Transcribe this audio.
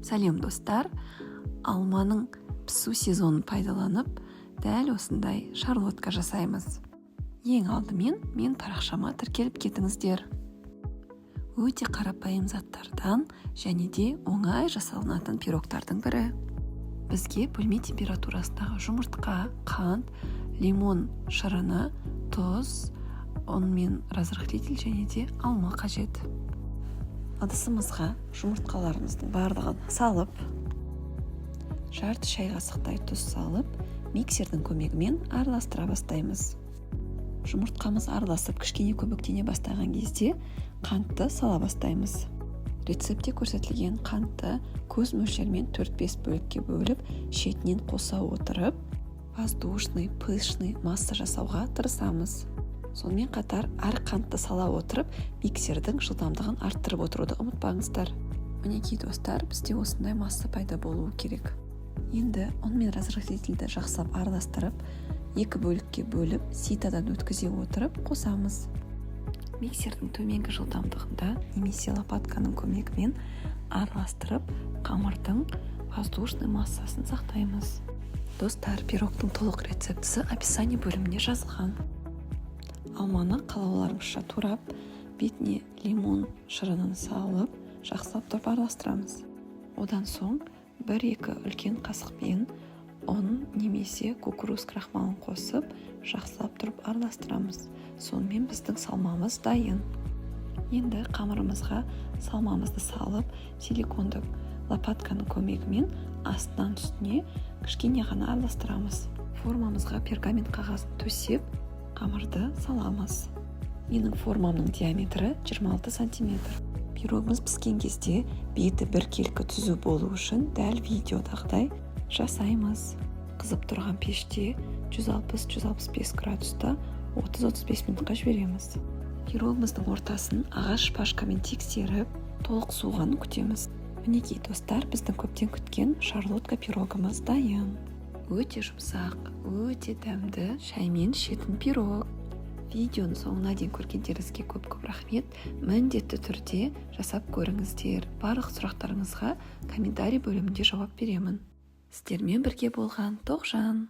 Сәлем достар, алманың пісу сезонын пайдаланып, дәл осындай шарлотка жасаймыз. Ең алдымен мен парақшама тіркеліп кетіңіздер. Өте қарапайым заттардан және де оңай жасалынатын пирогтардың бірі. Бізге бөлме температурасындағы жұмыртқа, қант, лимон шырыны, тұз, онымен разрыхлитель және де алма қажет. Ыдысымызға жұмыртқаларымыздың барлығын салып, жарты шай қасықтай тұз салып, миксердің көмегімен араластыра бастаймыз. Жұмыртқамыз араласып кішкене көбіктене бастаған кезде қантты сала бастаймыз. Рецептте көрсетілген қантты көз мөлшермен 4-5 бөлікке бөліп, шетінен қоса отырып, воздушный, пышный масса жасауға тырысамыз. Сонымен қатар әр қантты сала отырып, миксердің жылдамдығын арттырып отыруды ұмытпаңыздар. Мінекей достар, бізде осындай масса пайда болуы керек. Енді онымен разрыхлительді жақсылап араластырып, 2 бөлікке бөліп, ситадан өткізе отырып қосамыз. Миксердің төменгі жылдамдығында немесе лопатканың көмегімен араластырып, қамырдың воздушный массасын сақтаймыз. Достар, пирогтың толық рецептісі описание бөліміне жазылған. Алманы қалауларыңызша турап, бетіне лимон шырынын салып, жақсылап тұрып араластырамыз. Одан соң 1-2 үлкен қасықпен ұн немесе кукуруз крахмалын қосып, жақсылап тұрып араластырамыз. Сонымен біздің салмамыз дайын. Енді қамырымызға салмамызды салып, силикондық лопатканың көмегімен астынан үстіне кішкене ғана араластырамыз. Формамызға пергамент қағазын төсеп, қамырды саламыз. Менің формамның диаметрі 26 см. Пирогымыз піскен кезде беті біркелкі түзу болу үшін дәл видеодағыдай жасаймыз. Қызып тұрған пеште 160-165 градуста 30-35 минутқа жібереміз. Пирогымыздың ортасын ағаш шпажкамен тексеріп, толық суығанын күтеміз. Мінекей достар, біздің көптен күткен шарлотка пирогымыз дайын. Өте жұмсақ, өте дәмді шаймен ішетін пирог. Видеоны соңына дейін көргендеріңізге көп-көп рахмет. Міндетті түрде жасап көріңіздер. Барлық сұрақтарыңызға комментарий бөлімінде жауап беремін. Сіздермен бірге болған Тоғжан.